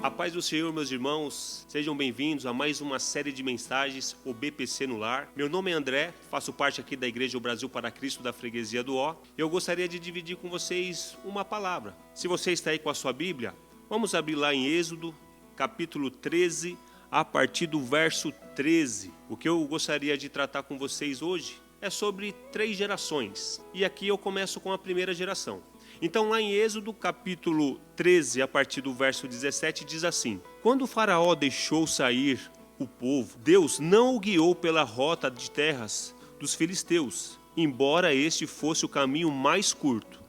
A paz do Senhor, meus irmãos, sejam bem-vindos a mais uma série de mensagens, o BPC no Lar. Meu nome é André, faço parte aqui da Igreja O Brasil para Cristo da Freguesia do Ó. Eu gostaria de dividir com vocês uma palavra. Se você está aí com a sua Bíblia, vamos abrir lá em Êxodo, capítulo 13, a partir do verso 13. O que eu gostaria de tratar com vocês hoje é sobre 3 gerações. E aqui eu começo com a primeira geração. Então lá em Êxodo capítulo 13, a partir do verso 17, diz assim: Quando o faraó deixou sair o povo, Deus não o guiou pela rota de terras dos filisteus, embora este fosse o caminho mais curto.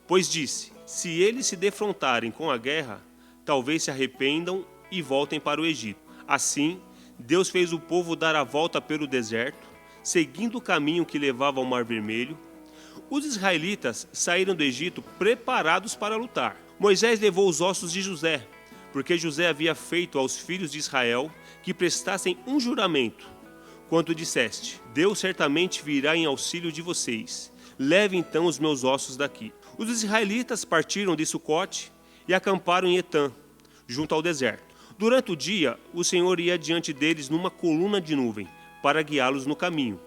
Pois disse, se eles se defrontarem com a guerra, talvez se arrependam e voltem para o Egito. Assim, Deus fez o povo dar a volta pelo deserto, seguindo o caminho que levava ao Mar Vermelho. Os israelitas saíram do Egito preparados para lutar. Moisés levou os ossos de José, porque José havia feito aos filhos de Israel que prestassem um juramento. Quando disseste, Deus certamente virá em auxílio de vocês. Leve então os meus ossos daqui. Os israelitas partiram de Sucote e acamparam em Etã, junto ao deserto. Durante o dia, o Senhor ia diante deles numa coluna de nuvem, para guiá-los no caminho.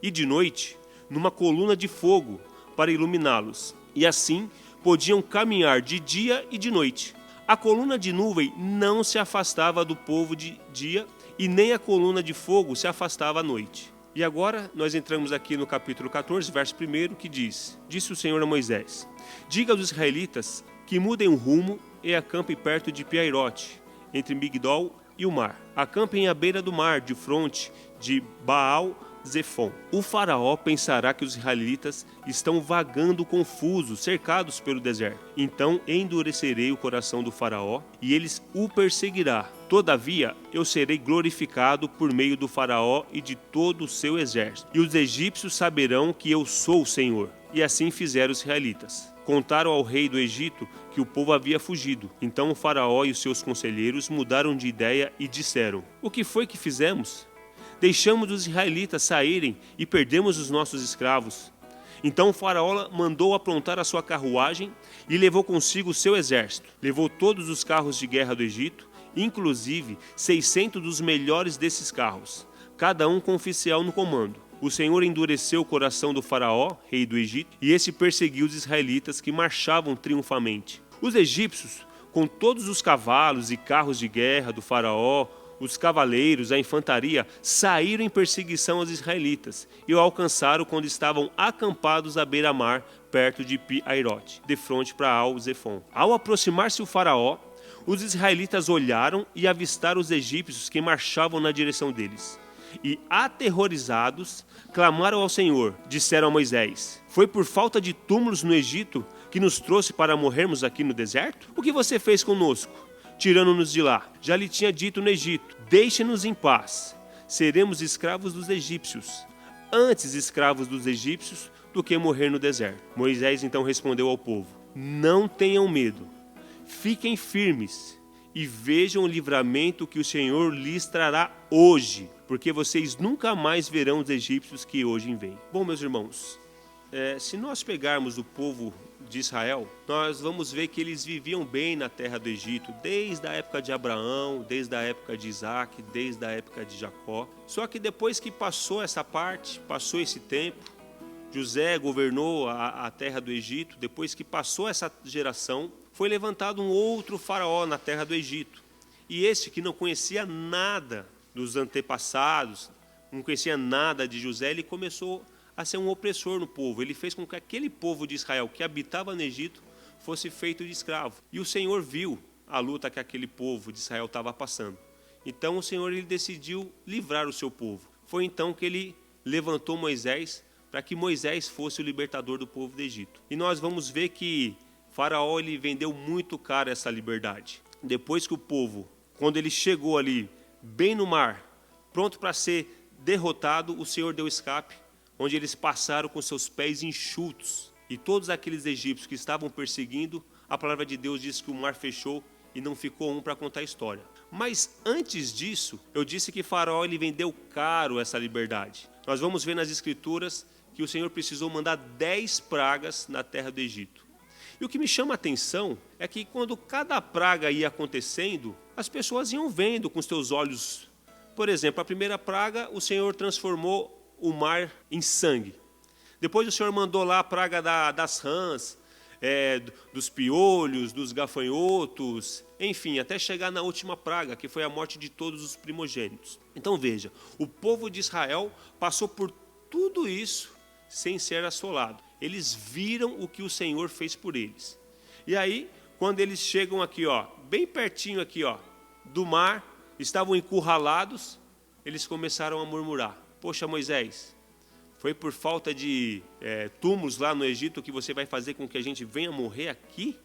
E de noite, numa coluna de fogo para iluminá-los, e assim podiam caminhar de dia e de noite. A coluna de nuvem não se afastava do povo de dia, e nem a coluna de fogo se afastava à noite. E agora nós entramos aqui no capítulo 14, verso 1, que diz: Disse o Senhor a Moisés: Diga aos israelitas que mudem o rumo e acampem perto de Piairote, entre Migdol e o mar. Acampem à beira do mar, de fronte de Baal-Zefon. O faraó pensará que os israelitas estão vagando confusos, cercados pelo deserto. Então endurecerei o coração do faraó e eles o perseguirá. Todavia eu serei glorificado por meio do faraó e de todo o seu exército. E os egípcios saberão que eu sou o Senhor. E assim fizeram os israelitas. Contaram ao rei do Egito que o povo havia fugido. Então o faraó e os seus conselheiros mudaram de ideia e disseram: O que foi que fizemos? Deixamos os israelitas saírem e perdemos os nossos escravos. Então o faraó mandou aprontar a sua carruagem e levou consigo o seu exército. Levou todos os carros de guerra do Egito, inclusive 600 dos melhores desses carros, cada um com um oficial no comando. O Senhor endureceu o coração do faraó, rei do Egito, e esse perseguiu os israelitas que marchavam triunfalmente. Os egípcios, com todos os cavalos e carros de guerra do faraó, os cavaleiros, a infantaria, saíram em perseguição aos israelitas e o alcançaram quando estavam acampados à beira-mar, perto de Pi-Airote, de frente para Baal-Zefon. Ao aproximar-se o faraó, os israelitas olharam e avistaram os egípcios que marchavam na direção deles. E, aterrorizados, clamaram ao Senhor. Disseram a Moisés: Foi por falta de túmulos no Egito que nos trouxe para morrermos aqui no deserto? O que você fez conosco, tirando-nos de lá? Já lhe tinha dito no Egito: Deixe-nos em paz. Seremos escravos dos egípcios, antes escravos dos egípcios do que morrer no deserto. Moisés então respondeu ao povo: Não tenham medo, fiquem firmes e vejam o livramento que o Senhor lhes trará hoje, porque vocês nunca mais verão os egípcios que hoje vêm. Bom, meus irmãos, se nós pegarmos o povo de Israel, nós vamos ver que eles viviam bem na terra do Egito, desde a época de Abraão, desde a época de Isaac, desde a época de Jacó. Só que depois que passou essa parte, passou esse tempo, José governou a terra do Egito, depois que passou essa geração, foi levantado um outro faraó na terra do Egito. E esse que não conhecia nada dos antepassados, não conhecia nada de José, ele começou a ser um opressor no povo. Ele fez com que aquele povo de Israel que habitava no Egito fosse feito de escravo. E o Senhor viu a luta que aquele povo de Israel estava passando. Então o Senhor ele decidiu livrar o seu povo. Foi então que ele levantou Moisés para que Moisés fosse o libertador do povo do Egito. E nós vamos ver que Faraó ele vendeu muito caro essa liberdade. Depois que o povo, quando ele chegou ali, bem no mar, pronto para ser derrotado, o Senhor deu escape, onde eles passaram com seus pés enxutos. E todos aqueles egípcios que estavam perseguindo, a palavra de Deus diz que o mar fechou e não ficou um para contar a história. Mas antes disso, eu disse que Faraó ele vendeu caro essa liberdade. Nós vamos ver nas Escrituras que o Senhor precisou mandar 10 pragas na terra do Egito. E o que me chama a atenção é que quando cada praga ia acontecendo, as pessoas iam vendo com os teus olhos. Por exemplo, a primeira praga, o Senhor transformou o mar em sangue. Depois o Senhor mandou lá a praga das rãs, dos piolhos, dos gafanhotos, enfim, até chegar na última praga, que foi a morte de todos os primogênitos. Então veja, o povo de Israel passou por tudo isso sem ser assolado. Eles viram o que o Senhor fez por eles. E aí, quando eles chegam aqui, bem pertinho aqui, do mar, estavam encurralados, eles começaram a murmurar. Poxa, Moisés, foi por falta de túmulos lá no Egito que você vai fazer com que a gente venha morrer aqui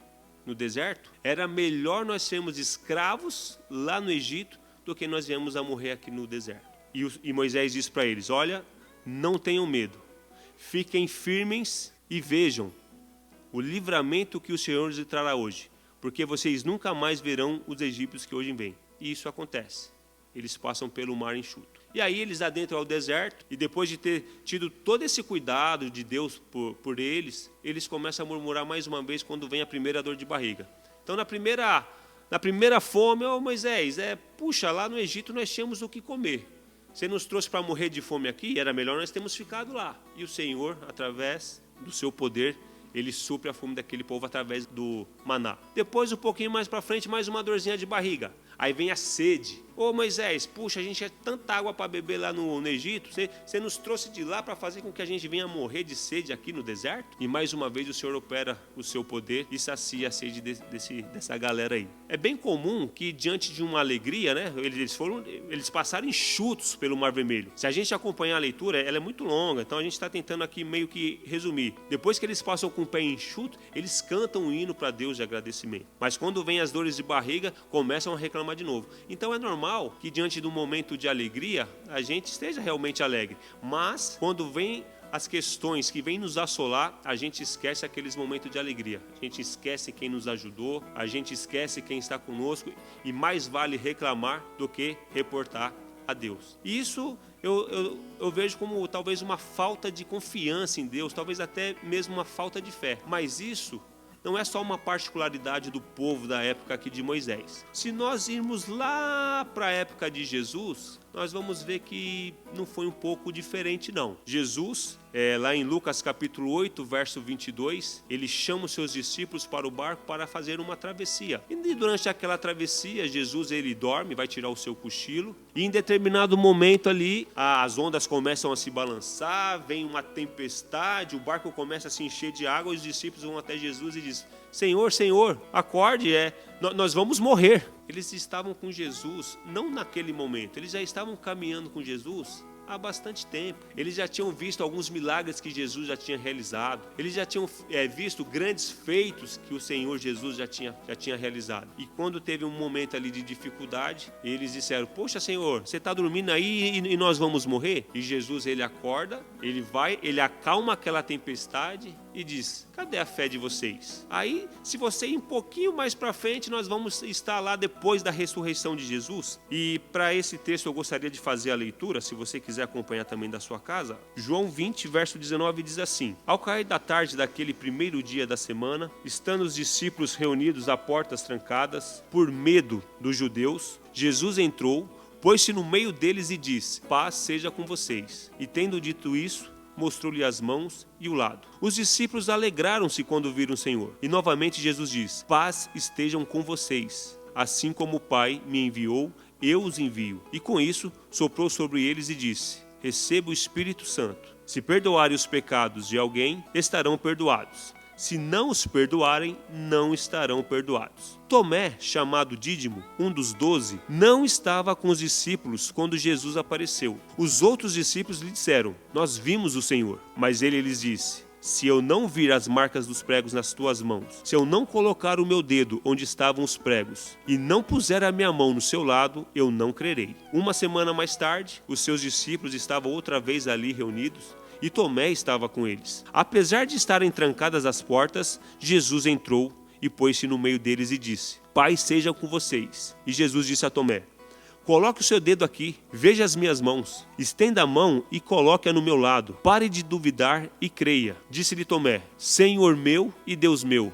no deserto? Era melhor nós sermos escravos lá no Egito do que nós viemos a morrer aqui no deserto. E Moisés disse para eles, olha, não tenham medo, fiquem firmes e vejam o livramento que o Senhor lhes trará hoje, porque vocês nunca mais verão os egípcios que hoje vêm. E isso acontece. Eles passam pelo mar enxuto. E aí eles adentram ao deserto, e depois de ter tido todo esse cuidado de Deus por eles, eles começam a murmurar mais uma vez quando vem a primeira dor de barriga. Então na primeira fome, Moisés, puxa, lá no Egito nós tínhamos o que comer. Você nos trouxe para morrer de fome aqui, era melhor nós termos ficado lá. E o Senhor, através do seu poder, ele supre a fome daquele povo através do maná. Depois, um pouquinho mais para frente, mais uma dorzinha de barriga. Aí vem a sede. Ô Moisés, puxa, a gente tinha tanta água para beber lá no Egito, você nos trouxe de lá para fazer com que a gente venha morrer de sede aqui no deserto? E mais uma vez o Senhor opera o seu poder e sacia a sede dessa galera aí. É bem comum que diante de uma alegria, né, eles passaram enxutos pelo Mar Vermelho. Se a gente acompanhar a leitura, ela é muito longa, então a gente está tentando aqui meio que resumir. Depois que eles passam com o pé enxuto, eles cantam um hino para Deus de agradecimento. Mas quando vem as dores de barriga, começam a reclamar de novo. Então é normal que diante do momento de alegria, a gente esteja realmente alegre. Mas quando vem as questões que vêm nos assolar, a gente esquece aqueles momentos de alegria. A gente esquece quem nos ajudou, a gente esquece quem está conosco, e mais vale reclamar do que reportar a Deus. Isso eu vejo como talvez uma falta de confiança em Deus, talvez até mesmo uma falta de fé. Mas isso não é só uma particularidade do povo da época aqui de Moisés. Se nós irmos lá para a época de Jesus, nós vamos ver que não foi um pouco diferente não. Jesus, lá em Lucas capítulo 8, verso 22, ele chama os seus discípulos para o barco para fazer uma travessia. E durante aquela travessia, Jesus ele dorme, vai tirar o seu cochilo, e em determinado momento ali, as ondas começam a se balançar, vem uma tempestade, o barco começa a se encher de água, os discípulos vão até Jesus e dizem, Senhor, Senhor, acorde, nós vamos morrer. Eles estavam com Jesus, não naquele momento, eles já estavam caminhando com Jesus há bastante tempo. Eles já tinham visto alguns milagres que Jesus já tinha realizado. Eles já tinham visto grandes feitos que o Senhor Jesus já tinha realizado. E quando teve um momento ali de dificuldade, eles disseram, poxa Senhor, você está dormindo aí e nós vamos morrer? E Jesus ele acorda, ele acalma aquela tempestade e diz, cadê a fé de vocês? Aí, se você ir um pouquinho mais para frente, nós vamos estar lá depois da ressurreição de Jesus. E para esse texto eu gostaria de fazer a leitura, se você quiser acompanhar também da sua casa. João 20, verso 19 diz assim, ao cair da tarde daquele primeiro dia da semana, estando os discípulos reunidos a portas trancadas, por medo dos judeus, Jesus entrou, pôs-se no meio deles e disse, paz seja com vocês. E tendo dito isso, mostrou-lhe as mãos e o lado. Os discípulos alegraram-se quando viram o Senhor. E novamente Jesus diz, paz estejam com vocês. Assim como o Pai me enviou, eu os envio. E com isso, soprou sobre eles e disse, receba o Espírito Santo. Se perdoarem os pecados de alguém, estarão perdoados. Se não os perdoarem, não estarão perdoados. Tomé, chamado Dídimo, um dos 12, não estava com os discípulos quando Jesus apareceu. Os outros discípulos lhe disseram, nós vimos o Senhor. Mas ele lhes disse, se eu não vir as marcas dos pregos nas tuas mãos, se eu não colocar o meu dedo onde estavam os pregos, e não puser a minha mão no seu lado, eu não crerei. Uma semana mais tarde, os seus discípulos estavam outra vez ali reunidos, e Tomé estava com eles. Apesar de estarem trancadas as portas, Jesus entrou e pôs-se no meio deles e disse, Pai seja com vocês. E Jesus disse a Tomé, coloque o seu dedo aqui, veja as minhas mãos, estenda a mão e coloque-a no meu lado. Pare de duvidar e creia. Disse-lhe Tomé, Senhor meu e Deus meu.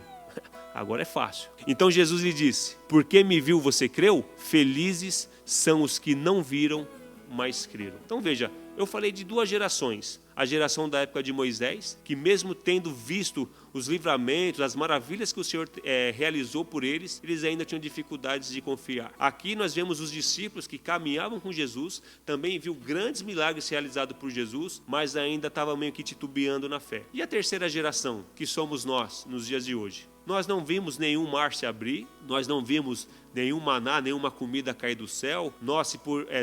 Agora é fácil. Então Jesus lhe disse: porque me viu, você creu? Felizes são os que não viram, mas creram. Então veja, eu falei de duas gerações. A geração da época de Moisés, que mesmo tendo visto os livramentos, as maravilhas que o Senhor realizou por eles, eles ainda tinham dificuldades de confiar. Aqui nós vemos os discípulos que caminhavam com Jesus, também viu grandes milagres realizados por Jesus, mas ainda estavam meio que titubeando na fé. E a terceira geração, que somos nós nos dias de hoje? Nós não vimos nenhum mar se abrir, nós não vimos nenhum maná, nenhuma comida cair do céu. Nós,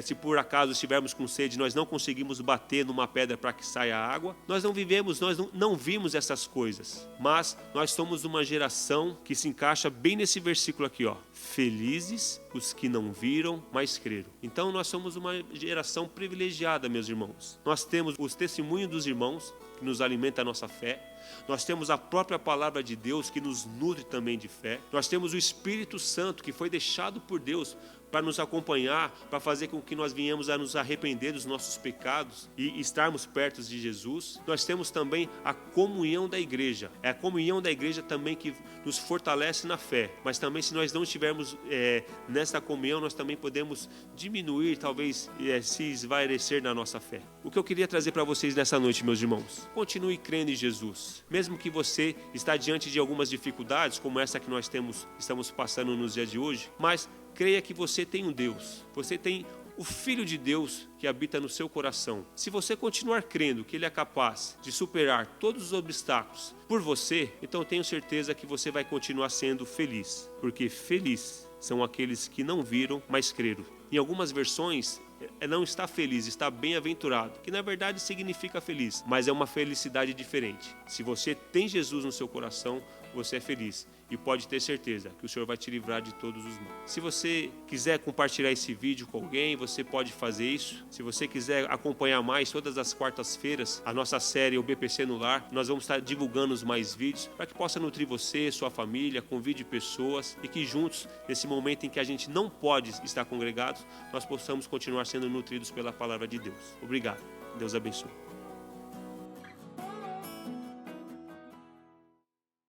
se por acaso estivermos com sede, nós não conseguimos bater numa pedra para que saia água. Nós não vimos essas coisas. Mas nós somos uma geração que se encaixa bem nesse versículo aqui, ó. Felizes os que não viram, mas creram. Então nós somos uma geração privilegiada, meus irmãos. Nós temos os testemunhos dos irmãos, que nos alimenta a nossa fé. Nós temos a própria palavra de Deus que nos nutre também de fé. Nós temos o Espírito Santo que foi deixado por Deus para nos acompanhar, para fazer com que nós venhamos a nos arrepender dos nossos pecados e estarmos perto de Jesus. Nós temos também a comunhão da igreja. É a comunhão da igreja também que nos fortalece na fé. Mas também se nós não estivermos nessa comunhão, nós também podemos diminuir, talvez se esvaecer na nossa fé. O que eu queria trazer para vocês nessa noite, meus irmãos: continue crendo em Jesus. Mesmo que você está diante de algumas dificuldades, como essa que nós estamos passando nos dias de hoje, mas creia que você tem um Deus, você tem o Filho de Deus que habita no seu coração. Se você continuar crendo que Ele é capaz de superar todos os obstáculos por você, então tenho certeza que você vai continuar sendo feliz, porque feliz são aqueles que não viram, mas creram. Em algumas versões, não está feliz, está bem-aventurado, que na verdade significa feliz, mas é uma felicidade diferente. Se você tem Jesus no seu coração, você é feliz e pode ter certeza que o Senhor vai te livrar de todos os males. Se você quiser compartilhar esse vídeo com alguém, você pode fazer isso. Se você quiser acompanhar mais, todas as quartas-feiras, a nossa série O BPC no Lar, nós vamos estar divulgando os mais vídeos para que possa nutrir você, sua família, convide pessoas e que juntos, nesse momento em que a gente não pode estar congregados, nós possamos continuar sendo nutridos pela palavra de Deus. Obrigado. Deus abençoe.